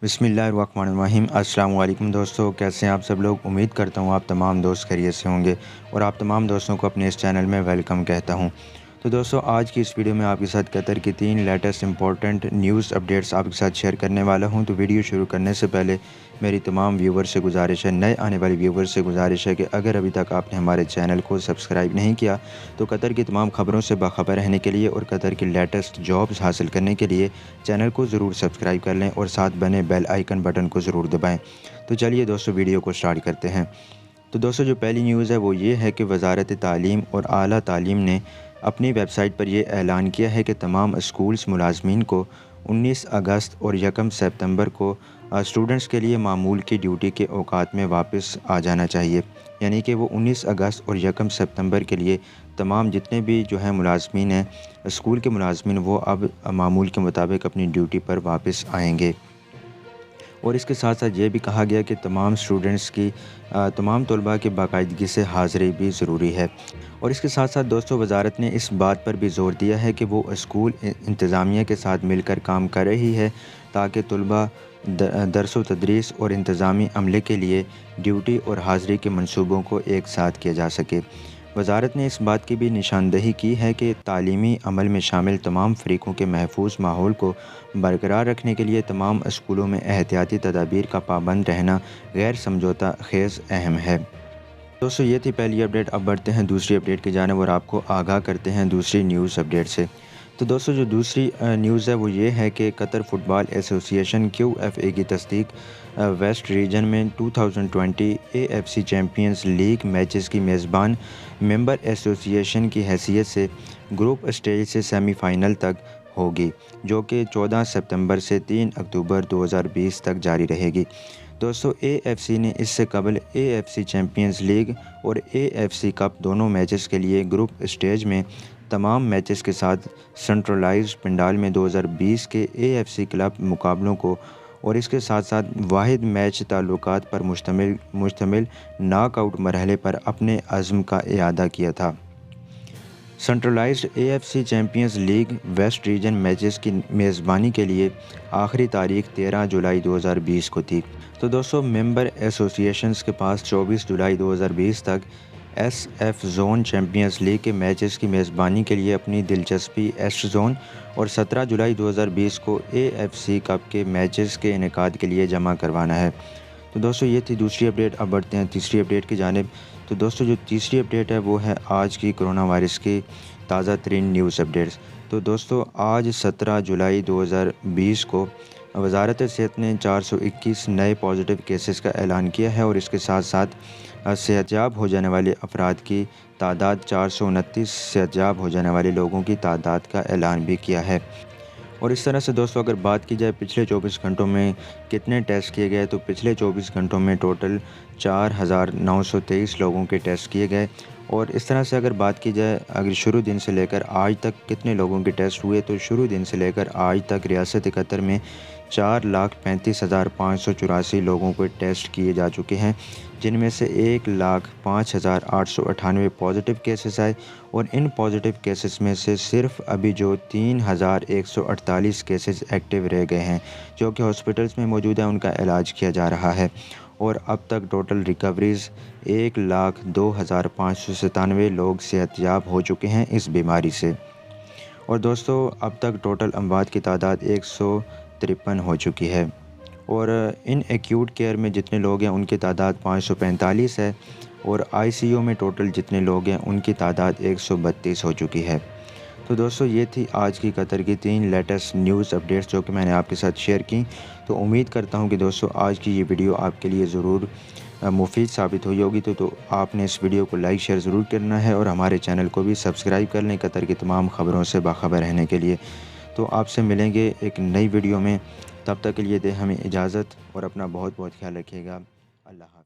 بسم اللہ الرحمن الرحیم۔ السلام علیکم دوستو، کیسے ہیں آپ سب لوگ؟ امید کرتا ہوں آپ تمام دوست خیریت سے ہوں گے اور آپ تمام دوستوں کو اپنے اس چینل میں ویلکم کہتا ہوں۔ تو دوستو، آج کی اس ویڈیو میں آپ کے ساتھ قطر کی 3 لیٹسٹ امپورٹنٹ نیوز اپڈیٹس آپ کے ساتھ شیئر کرنے والا ہوں۔ تو ویڈیو شروع کرنے سے پہلے میری تمام ویور سے گزارش ہے، نئے آنے والے ویور سے گزارش ہے کہ اگر ابھی تک آپ نے ہمارے چینل کو سبسکرائب نہیں کیا تو قطر کی تمام خبروں سے باخبر رہنے کے لیے اور قطر کی لیٹسٹ جابز حاصل کرنے کے لیے چینل کو ضرور سبسکرائب کر لیں اور ساتھ بنے بیل آئیکن بٹن کو ضرور دبائیں۔ تو چلیے دوستو، ویڈیو کو سٹارٹ کرتے ہیں۔ تو دوستو، جو پہلی نیوز ہے وہ یہ ہے کہ وزارت تعلیم اور اعلیٰ تعلیم نے اپنی ویب سائٹ پر یہ اعلان کیا ہے کہ تمام اسکولز ملازمین کو 19 اگست اور 1 سپتمبر کو اسٹوڈنٹس کے لیے معمول کی ڈیوٹی کے اوقات میں واپس آ جانا چاہیے، یعنی کہ وہ 19 اگست اور 1 سپتمبر کے لیے تمام جتنے بھی جو ہیں ملازمین ہیں، اسکول کے ملازمین، وہ اب معمول کے مطابق اپنی ڈیوٹی پر واپس آئیں گے۔ اور اس کے ساتھ ساتھ یہ بھی کہا گیا کہ تمام اسٹوڈنٹس کی تمام طلباء کی باقاعدگی سے حاضری بھی ضروری ہے۔ اور اس کے ساتھ ساتھ دوستو، وزارت نے اس بات پر بھی زور دیا ہے کہ وہ اسکول انتظامیہ کے ساتھ مل کر کام کر رہی ہے تاکہ طلباء درس و تدریس اور انتظامی عملے کے لیے ڈیوٹی اور حاضری کے منصوبوں کو ایک ساتھ کیا جا سکے۔ وزارت نے اس بات کی بھی نشاندہی کی ہے کہ تعلیمی عمل میں شامل تمام فریقوں کے محفوظ ماحول کو برقرار رکھنے کے لیے تمام اسکولوں میں احتیاطی تدابیر کا پابند رہنا غیر سمجھوتہ خیز اہم ہے۔ دوستو، یہ تھی پہلی اپڈیٹ۔ اب بڑھتے ہیں دوسری اپڈیٹ کی جانب اور آپ کو آگاہ کرتے ہیں دوسری نیوز اپڈیٹ سے۔ تو دوستو، جو دوسری نیوز ہے وہ یہ ہے کہ قطر فٹ بال ایسوسی ایشن QFA کی تصدیق ویسٹ ریجن میں 2020 AFC چیمپئنز لیگ میچز کی میزبان ممبر ایسوسی ایشن کی حیثیت سے گروپ اسٹیج سے سیمی فائنل تک ہوگی، جو کہ 14 ستمبر سے 3 اکتوبر 2020 تک جاری رہے گی۔ دوستو، AFC نے اس سے قبل AFC چیمپئنز لیگ اور AFC کپ دونوں میچز کے لیے گروپ اسٹیج میں تمام میچز کے ساتھ سنٹرلائزڈ پنڈال میں 2020 کے AFC کلب مقابلوں کو اور اس کے ساتھ ساتھ واحد میچ تعلقات پر مشتمل ناک آؤٹ مرحلے پر اپنے عزم کا اعادہ کیا تھا۔ Centralised AFC Champions League west region matches کی میزبانی کے لیے آخری تاریخ 13 جولائی 2020 کو تھی۔ تو دوستو، ممبر ایسوسی ایشنز کے پاس 24 جولائی 2020 تک SF زون چیمپئنز لیگ کے میچز کی میزبانی کے لیے اپنی دلچسپی ایسٹ زون اور 17 جولائی 2020 کو AFC کپ کے میچز کے انعقاد کے لیے جمع کروانا ہے۔ تو دوستو، یہ تھی دوسری اپڈیٹ۔ اب بڑھتے ہیں تیسری اپڈیٹ کی جانب۔ تو دوستو، جو تیسری اپڈیٹ ہے وہ ہے آج کی کرونا وائرس کی تازہ ترین نیوز اپڈیٹس۔ تو دوستو، آج 17 جولائی 2020 کو وزارت صحت نے 421 نئے پازیٹیو کیسز کا اعلان کیا ہے اور اس کے ساتھ ساتھ صحت یاب ہو جانے والے افراد کی تعداد 429 صحت یاب ہو جانے والے لوگوں کی تعداد کا اعلان بھی کیا ہے۔ اور اس طرح سے دوستو، اگر بات کی جائے پچھلے 24 گھنٹوں میں کتنے ٹیسٹ کیے گئے، تو پچھلے 24 گھنٹوں میں ٹوٹل 4923 لوگوں کے ٹیسٹ کیے گئے۔ اور اس طرح سے اگر بات کی جائے اگر شروع دن سے لے کر آج تک کتنے لوگوں کے ٹیسٹ ہوئے، تو شروع دن سے لے کر آج تک ریاست قطر میں 4,35,584 لوگوں کو ٹیسٹ کیے جا چکے ہیں، جن میں سے 1,05,898 پازیٹیو کیسز آئے اور ان پازیٹیو کیسز میں سے صرف ابھی جو 3,148 کیسز ایکٹیو رہ گئے ہیں جو کہ ہاسپٹلز میں موجود ہیں، ان کا علاج کیا جا رہا ہے۔ اور اب تک ٹوٹل ریکوریز 1,02,597 لوگ صحت یاب ہو چکے ہیں اس بیماری سے۔ اور دوستو، اب تک ٹوٹل اموات کی تعداد 153 ہو چکی ہے اور ان ایکیوٹ کیئر میں جتنے لوگ ہیں ان کی تعداد 545 ہے اور ICU میں ٹوٹل جتنے لوگ ہیں ان کی تعداد 132 ہو چکی ہے۔ تو دوستو، یہ تھی آج کی قطر کی 3 لیٹسٹ نیوز اپڈیٹس جو کہ میں نے آپ کے ساتھ شیئر کی۔ تو امید کرتا ہوں کہ دوستو آج کی یہ ویڈیو آپ کے لیے ضرور مفید ثابت ہوئی ہوگی۔ تو آپ نے اس ویڈیو کو لائک شیئر ضرور کرنا ہے اور ہمارے چینل کو بھی سبسکرائب کر لیں قطر کی تمام خبروں سے باخبر رہنے کے لیے۔ تو آپ سے ملیں گے ایک نئی ویڈیو میں، تب تک کے لیے دیں ہمیں اجازت اور اپنا بہت بہت خیال رکھیے گا۔ اللہ حافظ۔